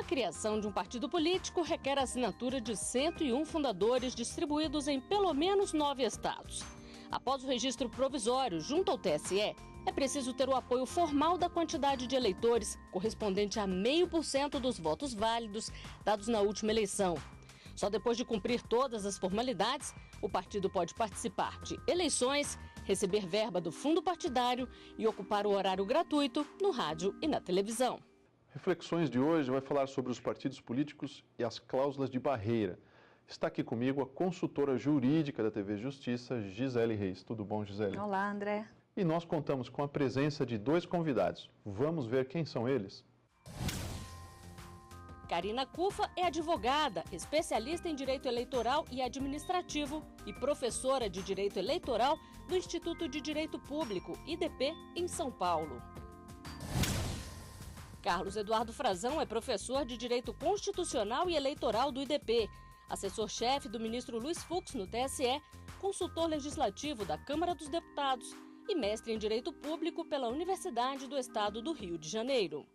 criação de um partido político requer a assinatura de 101 fundadores distribuídos em pelo menos 9 estados. Após o registro provisório junto ao TSE, é preciso ter o apoio formal da quantidade de eleitores, correspondente a 0,5% dos votos válidos dados na última eleição. Só depois de cumprir todas as formalidades, o partido pode participar de eleições, receber verba do fundo partidário e ocupar o horário gratuito no rádio e na televisão. Reflexões de hoje vai falar sobre os partidos políticos e as cláusulas de barreira. Está aqui comigo a consultora jurídica da TV Justiça, Gisele Reis. Tudo bom, Gisele? Olá, André. E nós contamos com a presença de 2 convidados. Vamos ver quem são eles? Karina Cufa é advogada, especialista em Direito Eleitoral e Administrativo e professora de Direito Eleitoral do Instituto de Direito Público, IDP, em São Paulo. Carlos Eduardo Frazão é professor de Direito Constitucional e Eleitoral do IDP, assessor-chefe do ministro Luiz Fux no TSE, consultor legislativo da Câmara dos Deputados e mestre em Direito Público pela Universidade do Estado do Rio de Janeiro.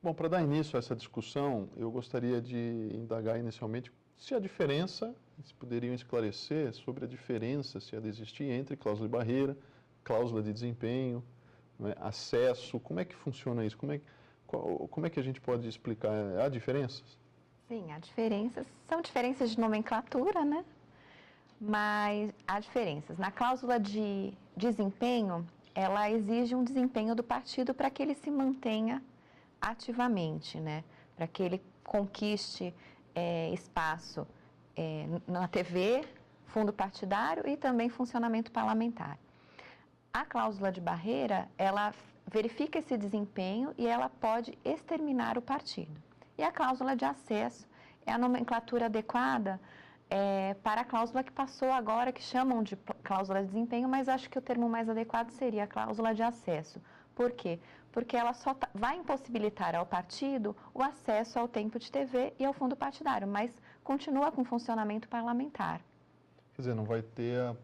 Bom, para dar início a essa discussão, eu gostaria de indagar inicialmente se a diferença, se poderiam esclarecer sobre a diferença, se há de existir entre cláusula de barreira, cláusula de desempenho, né, acesso, como é que funciona isso? Como é que a gente pode explicar? Há diferenças? Sim, há diferenças. São diferenças de nomenclatura, né? Mas há diferenças. Na cláusula de desempenho, ela exige um desempenho do partido para que ele se mantenha ativamente, né? Para que ele conquiste espaço na TV, fundo partidário e também funcionamento parlamentar. A cláusula de barreira, ela verifica esse desempenho e ela pode exterminar o partido. E a cláusula de acesso é a nomenclatura adequada para a cláusula que passou agora, que chamam de cláusula de desempenho, mas acho que o termo mais adequado seria a cláusula de acesso. Por quê? Porque ela só vai impossibilitar ao partido o acesso ao tempo de TV e ao fundo partidário, mas continua com funcionamento parlamentar. Quer dizer, não vai ter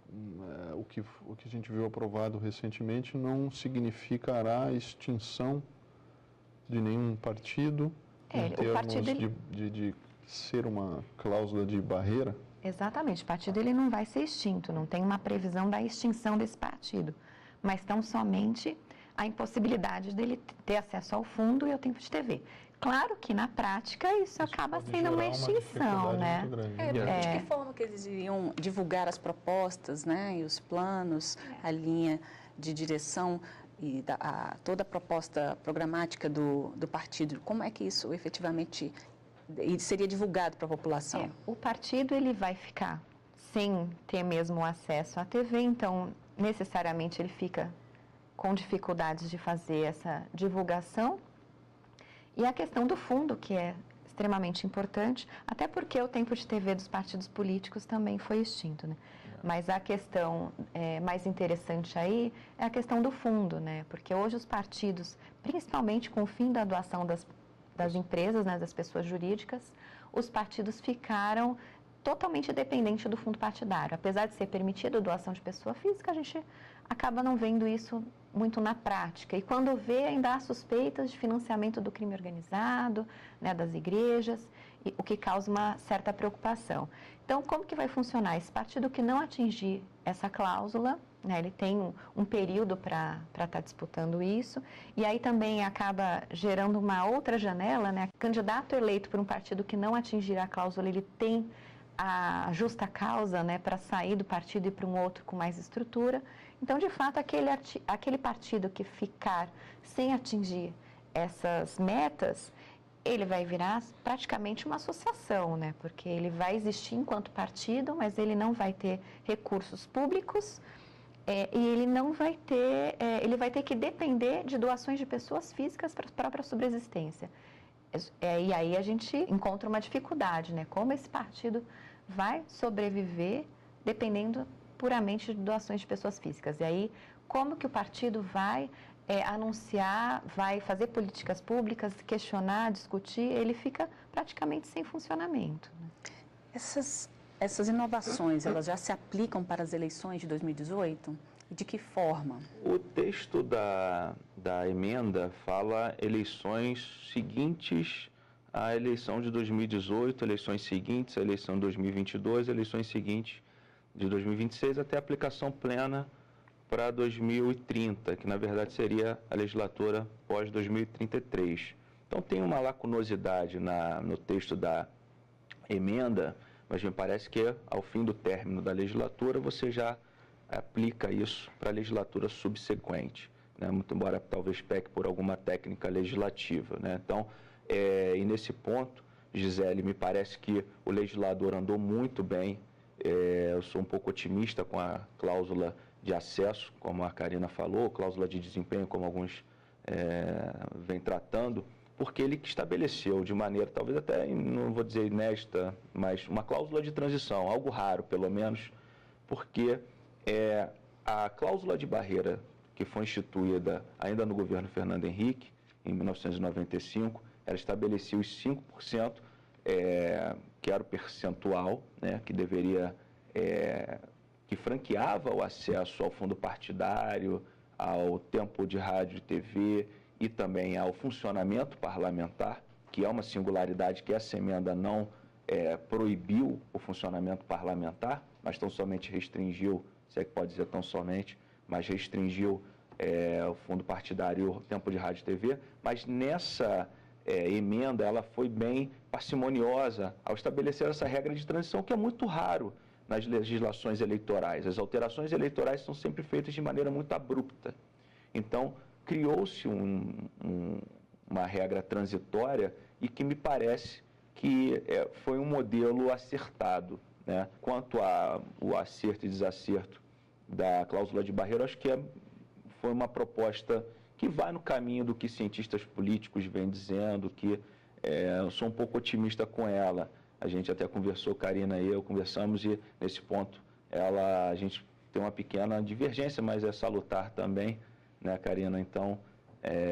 o que a gente viu aprovado recentemente, não significará a extinção de nenhum partido em termos de ser uma cláusula de barreira? Exatamente, o partido ele não vai ser extinto, não tem uma previsão da extinção desse partido, mas tão somente a impossibilidade dele ter acesso ao fundo e ao tempo de TV. Claro que, na prática, isso acaba sendo uma extinção, né? De que forma que eles iriam divulgar as propostas, né, e os planos, a linha de direção e toda a proposta programática do partido? Como é que isso efetivamente seria divulgado para a população? O partido ele vai ficar sem ter mesmo acesso à TV, então, necessariamente, ele fica com dificuldades de fazer essa divulgação. E a questão do fundo, que é extremamente importante, até porque o tempo de TV dos partidos políticos também foi extinto, né? Mas a questão mais interessante aí é a questão do fundo, né? Porque hoje os partidos, principalmente com o fim da doação das empresas, né, das pessoas jurídicas, os partidos ficaram totalmente dependentes do fundo partidário. Apesar de ser permitida a doação de pessoa física, a gente acaba não vendo isso muito na prática. E quando vê, ainda há suspeitas de financiamento do crime organizado, né, das igrejas, o que causa uma certa preocupação. Então, como que vai funcionar? Esse partido que não atingir essa cláusula, né, ele tem um período para estar disputando isso, e aí também acaba gerando uma outra janela, né? Candidato eleito por um partido que não atingir a cláusula, ele tem a justa causa, né, para sair do partido e para um outro com mais estrutura. Então, de fato, aquele partido que ficar sem atingir essas metas, ele vai virar praticamente uma associação, né, porque ele vai existir enquanto partido, mas ele não vai ter recursos públicos e ele não vai ter, ele vai ter que depender de doações de pessoas físicas para a própria subsistência. E aí a gente encontra uma dificuldade, né? Como esse partido vai sobreviver dependendo puramente de doações de pessoas físicas. E aí, como que o partido vai anunciar, vai fazer políticas públicas, questionar, discutir, ele fica praticamente sem funcionamento, né? Essas inovações, elas já se aplicam para as eleições de 2018? E de que forma? O texto da emenda fala eleições seguintes a eleição de 2018, eleições seguintes, a eleição de 2022, eleições seguintes de 2026, até a aplicação plena para 2030, que na verdade seria a legislatura pós-2033. Então tem uma lacunosidade no texto da emenda, mas me parece que ao fim do término da legislatura você já aplica isso para a legislatura subsequente, né? Muito embora talvez peque por alguma técnica legislativa, né? Então, e nesse ponto, Gisele, me parece que o legislador andou muito bem. Eu sou um pouco otimista com a cláusula de acesso, como a Karina falou, cláusula de desempenho, como alguns vêm tratando, porque ele que estabeleceu de maneira, talvez até, não vou dizer inédita, mas uma cláusula de transição, algo raro pelo menos, porque a cláusula de barreira que foi instituída ainda no governo Fernando Henrique, em 1995, ela estabelecia os 5%, que era o percentual, né, que deveria, que franqueava o acesso ao fundo partidário, ao tempo de rádio e TV e também ao funcionamento parlamentar, que é uma singularidade que essa emenda não proibiu o funcionamento parlamentar, mas tão somente restringiu, se é que pode dizer tão somente, mas restringiu o fundo partidário e o tempo de rádio e TV, mas nessa emenda ela foi bem parcimoniosa ao estabelecer essa regra de transição, que é muito raro nas legislações eleitorais. As alterações eleitorais são sempre feitas de maneira muito abrupta. Então, criou-se uma regra transitória e que me parece que foi um modelo acertado, né? Quanto ao acerto e desacerto da cláusula de barreira, acho que foi uma proposta que vai no caminho do que cientistas políticos vêm dizendo, que eu sou um pouco otimista com ela. A gente até conversou, Karina e eu conversamos, e nesse ponto a gente tem uma pequena divergência, mas é salutar também, né, Karina? Então,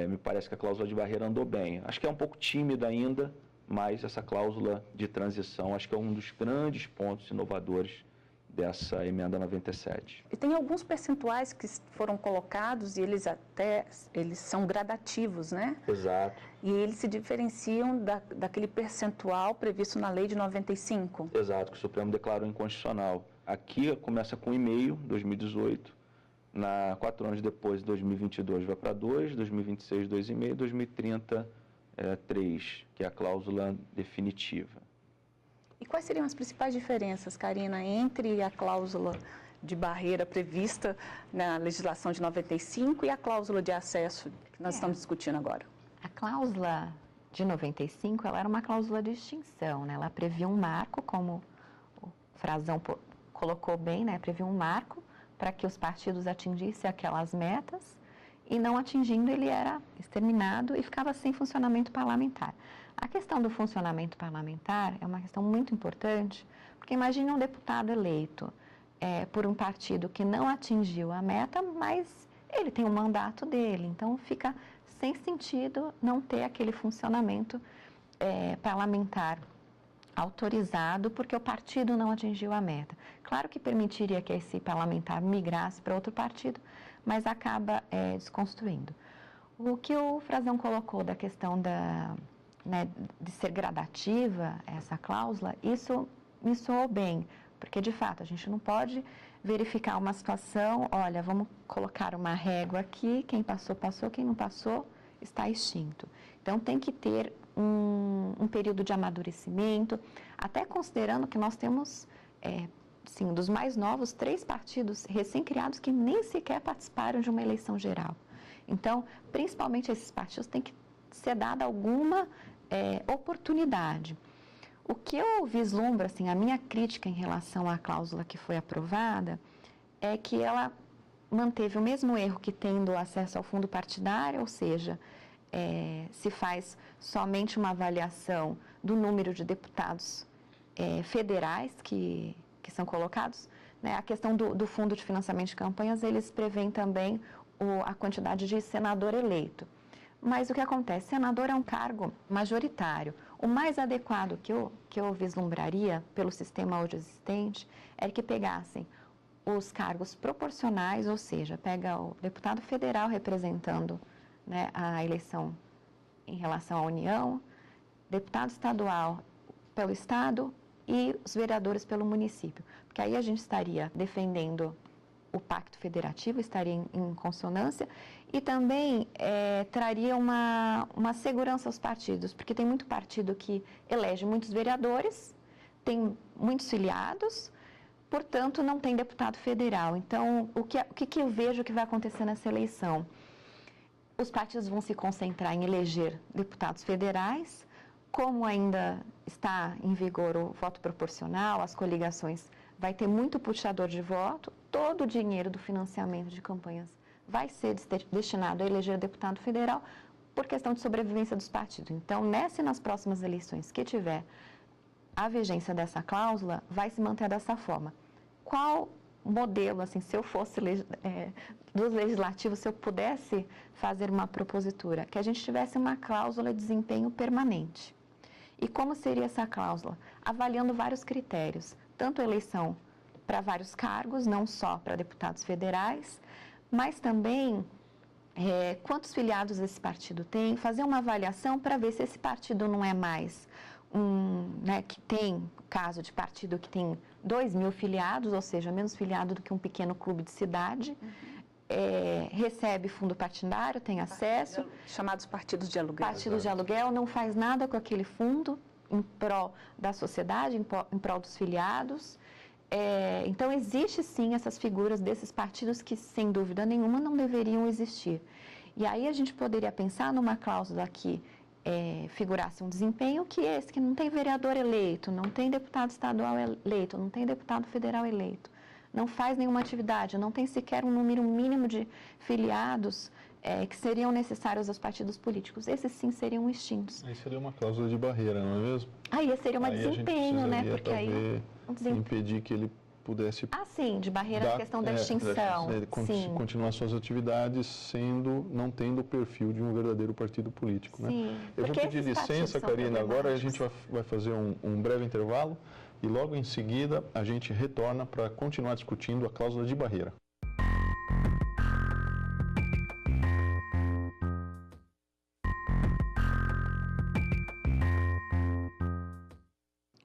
me parece que a cláusula de barreira andou bem. Acho que é um pouco tímida ainda, mas essa cláusula de transição acho que é um dos grandes pontos inovadores dessa emenda 97. E tem alguns percentuais que foram colocados e eles são gradativos, né? Exato. E eles se diferenciam daquele percentual previsto na lei de 95. Exato, que o Supremo declarou inconstitucional. Aqui começa com 1,5, 2018, 4 anos depois, 2022, vai para 2, 2026, 2,5, 2030, 3, que é a cláusula definitiva. E quais seriam as principais diferenças, Karina, entre a cláusula de barreira prevista na legislação de 95 e a cláusula de acesso que nós estamos discutindo agora? A cláusula de 95, ela era uma cláusula de extinção, né? Ela previa um marco, como o Frazão colocou bem, né? Previa um marco para que os partidos atingissem aquelas metas e não atingindo, ele era exterminado e ficava sem funcionamento parlamentar. A questão do funcionamento parlamentar é uma questão muito importante, porque imagine um deputado eleito por um partido que não atingiu a meta, mas ele tem um mandato dele, então fica sem sentido não ter aquele funcionamento parlamentar autorizado porque o partido não atingiu a meta. Claro que permitiria que esse parlamentar migrasse para outro partido, mas acaba desconstruindo. O que o Frazão colocou da questão de ser gradativa, essa cláusula, isso me soou bem, porque de fato a gente não pode verificar uma situação, olha, vamos colocar uma régua aqui, quem passou, passou, quem não passou, está extinto. Então tem que ter um período de amadurecimento, até considerando que nós temos, sim, dos mais novos, 3 partidos recém-criados que nem sequer participaram de uma eleição geral. Então, principalmente esses partidos têm que ser dada alguma oportunidade. O que eu vislumbro, assim, a minha crítica em relação à cláusula que foi aprovada é que ela manteve o mesmo erro que tem do acesso ao fundo partidário, ou seja, se faz somente uma avaliação do número de deputados federais que são colocados, né? A questão do fundo de financiamento de campanhas, eles prevêem também a quantidade de senador eleito. Mas o que acontece? Senador é um cargo majoritário. O mais adequado que eu vislumbraria pelo sistema hoje existente é que pegassem os cargos proporcionais, ou seja, pega o deputado federal representando, né, a eleição em relação à União, deputado estadual pelo Estado e os vereadores pelo município. Porque aí a gente estaria defendendo o pacto federativo, estaria em consonância, e também traria uma segurança aos partidos, porque tem muito partido que elege muitos vereadores, tem muitos filiados, portanto, não tem deputado federal. Então, o que eu vejo que vai acontecer nessa eleição? Os partidos vão se concentrar em eleger deputados federais, como ainda está em vigor o voto proporcional, as coligações, vai ter muito puxador de voto, todo o dinheiro do financiamento de campanhas vai ser destinado a eleger deputado federal por questão de sobrevivência dos partidos. Então, nessa e nas próximas eleições que tiver a vigência dessa cláusula, vai se manter dessa forma. Qual modelo, assim, se eu fosse dos legislativos, se eu pudesse fazer uma propositura, que a gente tivesse uma cláusula de desempenho permanente. E como seria essa cláusula? Avaliando vários critérios, tanto a eleição para vários cargos, não só para deputados federais, mas também quantos filiados esse partido tem, fazer uma avaliação para ver se esse partido não é mais que tem caso de partido que tem 2.000 filiados, ou seja, menos filiado do que um pequeno clube de cidade, recebe fundo partidário, tem acesso. Chamados partidos de aluguel. Partidos de aluguel, não faz nada com aquele fundo em prol da sociedade, em prol dos filiados. Então, existe sim essas figuras desses partidos que, sem dúvida nenhuma, não deveriam existir. E aí a gente poderia pensar numa cláusula que figurasse um desempenho que não tem vereador eleito, não tem deputado estadual eleito, não tem deputado federal eleito, não faz nenhuma atividade, não tem sequer um número mínimo de filiados que seriam necessários aos partidos políticos. Esses sim seriam extintos. Aí seria uma cláusula de barreira, não é mesmo? Aí seria um desempenho, né? Porque aí impedir que ele pudesse... sim, de barreira a questão da extinção. Continuar suas atividades não tendo o perfil de um verdadeiro partido político. Né? Sim, eu vou pedir licença, Karina, agora a gente vai fazer um breve intervalo e logo em seguida a gente retorna para continuar discutindo a cláusula de barreira.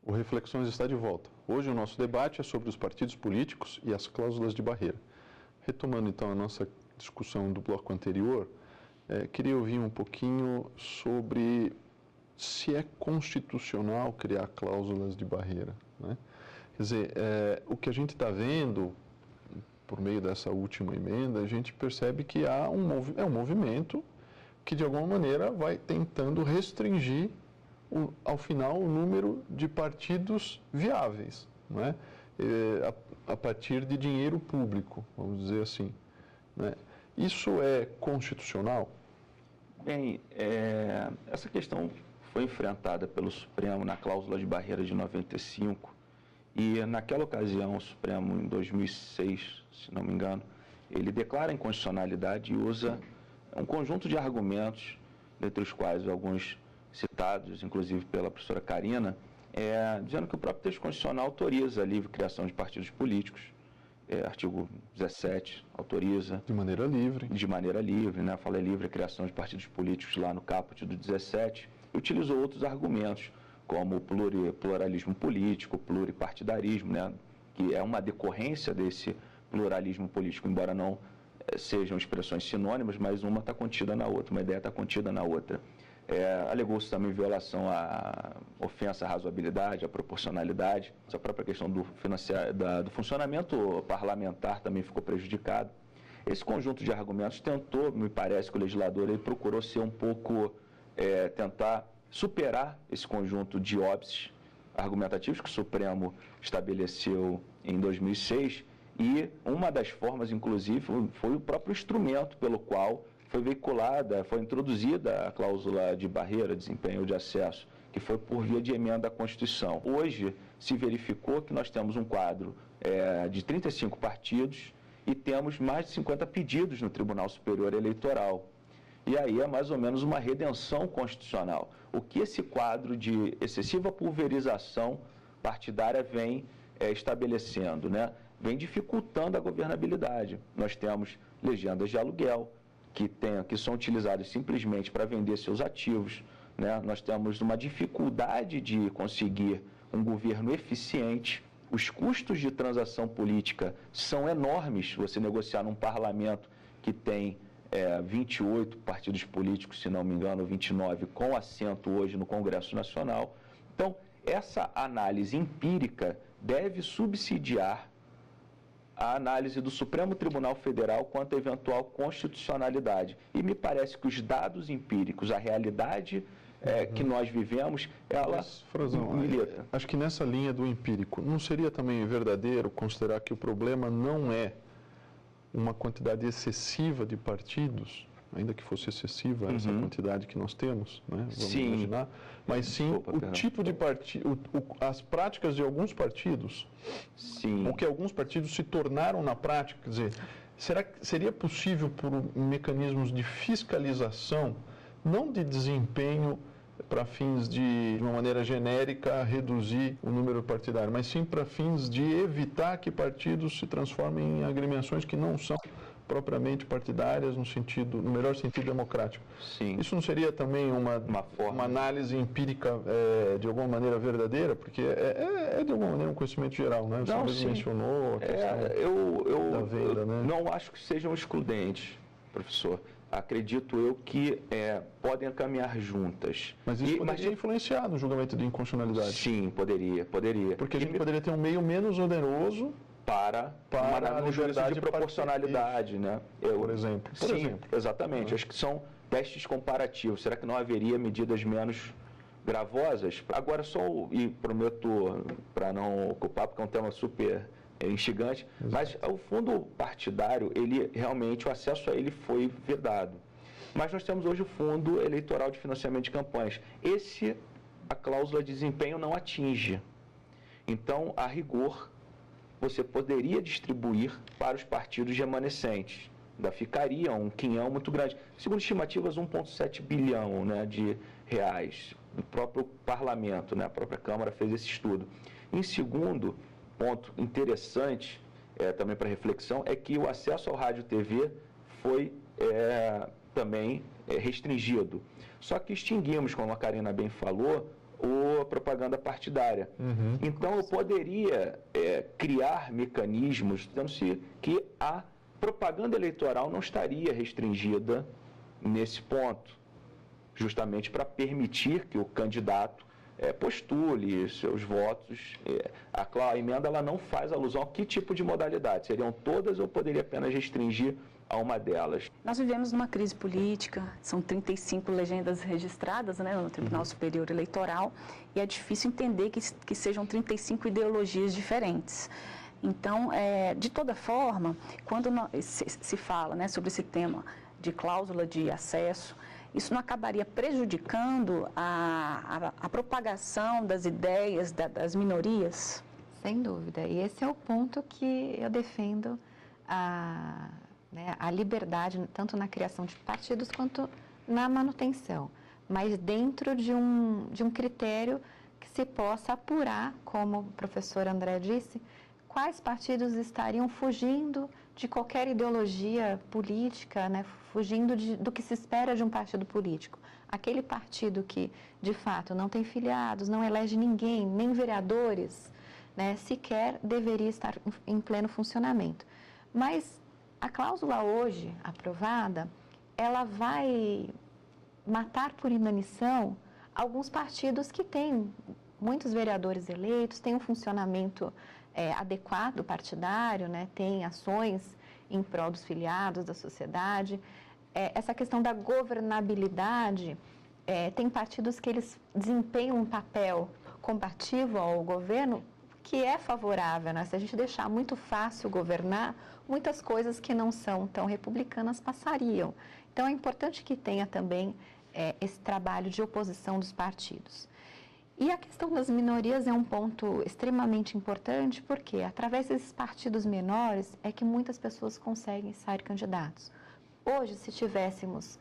O Reflexões está de volta. Hoje o nosso debate é sobre os partidos políticos e as cláusulas de barreira. Retomando então a nossa discussão do bloco anterior, queria ouvir um pouquinho sobre se é constitucional criar cláusulas de barreira. Né? Quer dizer, o que a gente está vendo, por meio dessa última emenda, a gente percebe que há um movimento que de alguma maneira vai tentando restringir ao final o número de partidos viáveis, não é? A partir de dinheiro público, vamos dizer assim. Né? Isso é constitucional? Bem, essa questão foi enfrentada pelo Supremo na cláusula de barreira de 95 e naquela ocasião o Supremo, em 2006, se não me engano, ele declara a inconstitucionalidade e usa um conjunto de argumentos, dentre os quais alguns citados, inclusive pela professora Karina, dizendo que o próprio texto constitucional autoriza a livre criação de partidos políticos. Artigo 17 autoriza. De maneira livre. De maneira livre, né? Fala livre a criação de partidos políticos lá no caput do 17. E utilizou outros argumentos, como pluralismo político, pluripartidarismo, né? Que é uma decorrência desse pluralismo político, embora não sejam expressões sinônimas, mas uma está contida na outra, uma ideia está contida na outra. Alegou-se também violação à ofensa à razoabilidade, à proporcionalidade. Essa própria questão do funcionamento parlamentar também ficou prejudicado. Esse conjunto de argumentos me parece que o legislador ele procurou ser um pouco, tentar superar esse conjunto de óbices argumentativos que o Supremo estabeleceu em 2006 e uma das formas, inclusive, foi o próprio instrumento pelo qual foi introduzida a cláusula de barreira, desempenho ou de acesso, que foi por via de emenda à Constituição. Hoje se verificou que nós temos um quadro de 35 partidos e temos mais de 50 pedidos no Tribunal Superior Eleitoral. E aí é mais ou menos uma redenção constitucional. O que esse quadro de excessiva pulverização partidária vem estabelecendo, né? Vem dificultando a governabilidade. Nós temos legendas de aluguel, que são utilizadas simplesmente para vender seus ativos. né? Nós temos uma dificuldade de conseguir um governo eficiente. Os custos de transação política são enormes. Você negociar num parlamento que tem 28 partidos políticos, se não me engano, 29, com assento hoje no Congresso Nacional. Então, essa análise empírica deve subsidiar a análise do Supremo Tribunal Federal quanto à eventual constitucionalidade. E me parece que os dados empíricos, a realidade que nós vivemos, ela milita. Acho que nessa linha do empírico, não seria também verdadeiro considerar que o problema não é uma quantidade excessiva de partidos, ainda que fosse excessiva essa quantidade que nós temos, né? Vamos imaginar, mas sim o tipo de partido, as práticas de alguns partidos, o que alguns partidos se tornaram na prática, quer dizer, seria possível por mecanismos de fiscalização, não de desempenho para fins de uma maneira genérica, reduzir o número partidário, mas sim para fins de evitar que partidos se transformem em agremiações que não são propriamente partidárias no melhor sentido democrático. Sim. Isso não seria também uma análise empírica de alguma maneira verdadeira? Porque é de alguma maneira um conhecimento geral, né? Você mesmo mencionou a questão da venda, né? Não acho que sejam excludentes, professor. Acredito eu que podem caminhar juntas. Mas isso poderia influenciar no julgamento de inconstitucionalidade? Sim, poderia. Porque a gente poderia ter um meio menos oneroso para um juízo de proporcionalidade, né? Por exemplo. Sim, exatamente. Acho que são testes comparativos. Será que não haveria medidas menos gravosas? Agora e prometo, para não ocupar, porque é um tema super instigante, mas o fundo partidário, realmente, o acesso a ele foi vedado. Mas nós temos hoje o Fundo Eleitoral de Financiamento de Campanhas. A cláusula de desempenho não atinge. Então, a rigor, você poderia distribuir para os partidos remanescentes. Ainda ficaria um quinhão muito grande. Segundo estimativas, 1,7 bilhão, né, de reais. O próprio parlamento, né, a própria Câmara fez esse estudo. Em segundo, ponto interessante também para reflexão é que o acesso ao rádio e TV foi também restringido. Só que extinguimos, como a Karina bem falou, a propaganda partidária. Então, eu poderia criar mecanismos dizendo-se que a propaganda eleitoral não estaria restringida nesse ponto, justamente para permitir que o candidato postule seus votos. A emenda ela não faz alusão a que tipo de modalidade. Seriam todas ou poderia apenas restringir a uma delas? Nós vivemos numa crise política, são 35 legendas registradas, né, no Tribunal Superior Eleitoral, e é difícil entender que sejam 35 ideologias diferentes. Então, de toda forma, quando se fala, né, sobre esse tema de cláusula de acesso, isso não acabaria prejudicando a propagação das ideias das minorias? Sem dúvida. E esse é o ponto que eu defendo a liberdade, tanto na criação de partidos quanto na manutenção. Mas dentro de um critério que se possa apurar, como o professor André disse, quais partidos estariam fugindo de qualquer ideologia política, né, fugindo do que se espera de um partido político. Aquele partido que, de fato, não tem filiados, não elege ninguém, nem vereadores, né, sequer deveria estar em pleno funcionamento. Mas a cláusula hoje aprovada, ela vai matar por inanição alguns partidos que têm muitos vereadores eleitos, têm um funcionamento adequado partidário, né, tem ações em prol dos filiados da sociedade. Essa questão da governabilidade, tem partidos que eles desempenham um papel combativo ao governo que é favorável, né? Se a gente deixar muito fácil governar, muitas coisas que não são tão republicanas passariam. Então, é importante que tenha também esse trabalho de oposição dos partidos. E a questão das minorias é um ponto extremamente importante, porque através desses partidos menores é que muitas pessoas conseguem sair candidatos. Hoje, se tivéssemos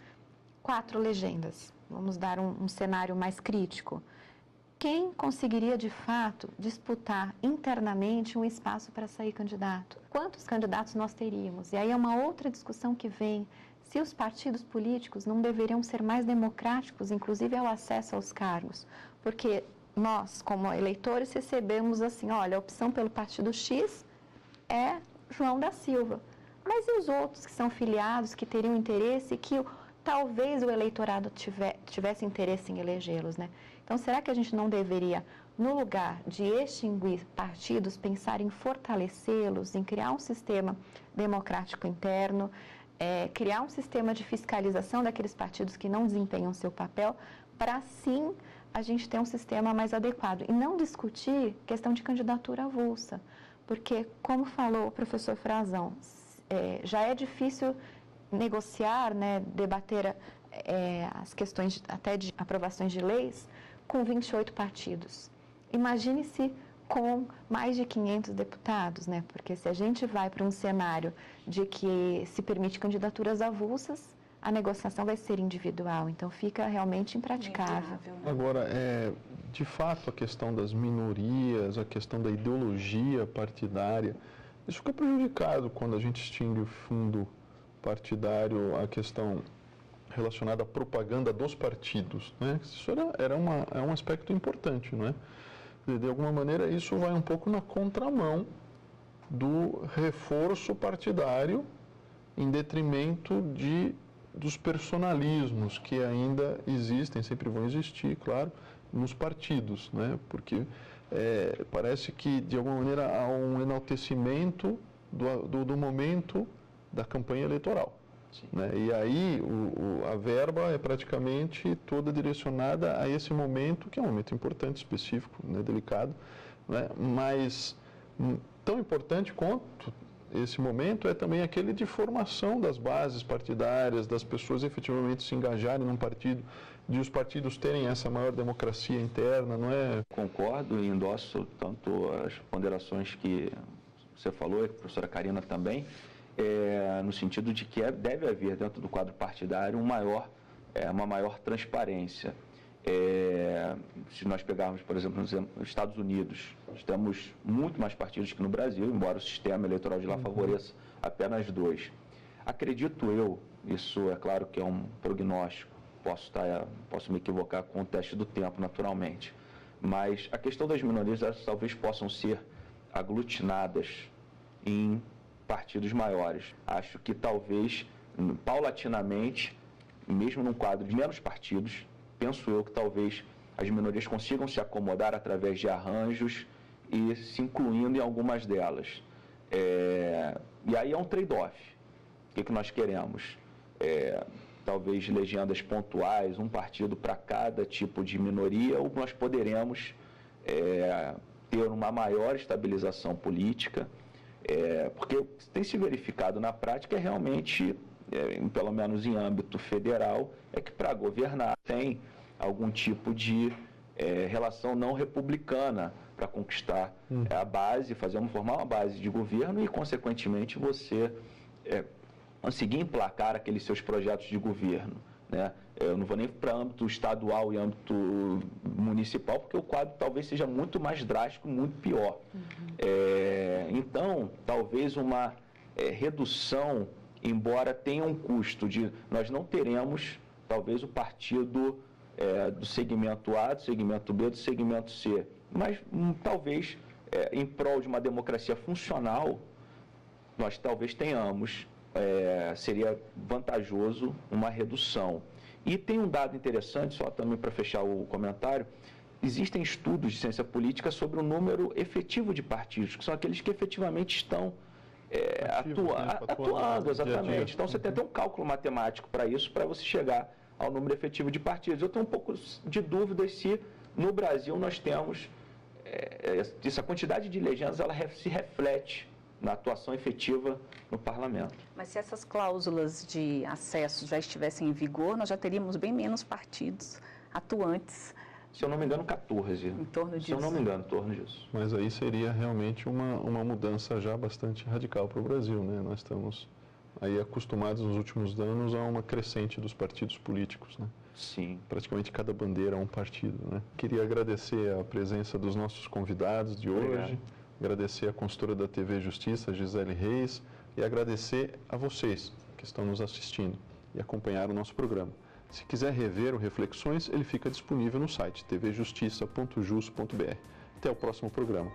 4 legendas, vamos dar um cenário mais crítico, quem conseguiria de fato disputar internamente um espaço para sair candidato? Quantos candidatos nós teríamos? E aí é uma outra discussão que vem, se os partidos políticos não deveriam ser mais democráticos, inclusive ao acesso aos cargos, porque nós, como eleitores, recebemos assim, olha, a opção pelo partido X é João da Silva, mas e os outros que são filiados, que teriam interesse, que talvez o eleitorado tivesse interesse em elegê-los, né? Então, será que a gente não deveria, no lugar de extinguir partidos, pensar em fortalecê-los, em criar um sistema democrático interno, criar um sistema de fiscalização daqueles partidos que não desempenham seu papel, para sim a gente ter um sistema mais adequado e não discutir questão de candidatura avulsa, porque, como falou o professor Frazão, já é difícil negociar, né, debater as questões até de aprovações de leis com 28 partidos. Imagine-se com mais de 500 deputados, né? Porque se a gente vai para um cenário de que se permite candidaturas avulsas, a negociação vai ser individual, então fica realmente impraticável. Agora, de fato, a questão das minorias, a questão da ideologia partidária, isso fica prejudicado quando a gente extingue o fundo partidário, a questão relacionada à propaganda dos partidos, né? Isso é um aspecto importante, não é? De alguma maneira, isso vai um pouco na contramão do reforço partidário em detrimento dos personalismos que ainda existem, sempre vão existir, claro, nos partidos, né? Porque parece que, de alguma maneira, há um enaltecimento do momento da campanha eleitoral. Né? E aí a verba é praticamente toda direcionada a esse momento, que é um momento importante, específico, né? Delicado, né? Mas tão importante quanto esse momento é também aquele de formação das bases partidárias, das pessoas efetivamente se engajarem num partido, de os partidos terem essa maior democracia interna, não é? Concordo e endosso tanto as ponderações que você falou, e a professora Karina também, no sentido de que deve haver dentro do quadro partidário uma maior transparência. Se nós pegarmos, por exemplo, nos Estados Unidos, temos muito mais partidos que no Brasil, embora o sistema eleitoral de lá favoreça apenas 2. Acredito eu, isso é claro que é um prognóstico, posso me equivocar com o teste do tempo, naturalmente, mas a questão das minorias, elas talvez possam ser aglutinadas em partidos maiores. Acho que talvez, paulatinamente, mesmo num quadro de menos partidos, penso eu que talvez as minorias consigam se acomodar através de arranjos e se incluindo em algumas delas. E aí é um trade-off. O que nós queremos? Talvez legendas pontuais, um partido para cada tipo de minoria, ou nós poderemos ter uma maior estabilização política, porque o que tem se verificado na prática é realmente, pelo menos em âmbito federal, é que para governar tem algum tipo de relação não republicana para conquistar a base, formar uma base de governo e, consequentemente, você conseguir emplacar aqueles seus projetos de governo, né? Eu não vou nem para âmbito estadual e âmbito municipal, porque o quadro talvez seja muito mais drástico, muito pior. Então, talvez uma redução, embora tenha um custo de... Nós não teremos, talvez, o partido do segmento A, do segmento B, do segmento C, mas talvez, em prol de uma democracia funcional, nós talvez tenhamos, seria vantajoso uma redução. E tem um dado interessante, só também para fechar o comentário, existem estudos de ciência política sobre o número efetivo de partidos, que são aqueles que efetivamente estão atuando, exatamente. Então, você tem até um cálculo matemático para isso, para você chegar ao número efetivo de partidos. Eu tenho um pouco de dúvida se no Brasil nós temos, essa quantidade de legendas, ela se reflete na atuação efetiva no parlamento. Mas se essas cláusulas de acesso já estivessem em vigor, nós já teríamos bem menos partidos atuantes. Se eu não me engano, 14. Em torno disso. Se eu não me engano, em torno disso. Mas aí seria realmente uma mudança já bastante radical para o Brasil, né? Nós estamos aí acostumados nos últimos anos a uma crescente dos partidos políticos, né? Sim. Praticamente cada bandeira é um partido, né? Queria agradecer a presença dos nossos convidados de hoje. Obrigado. Agradecer a consultora da TV Justiça, Gisele Reis, e agradecer a vocês que estão nos assistindo. e acompanhar o nosso programa. Se quiser rever o Reflexões, ele fica disponível no site tvjustiça.jus.br. Até o próximo programa.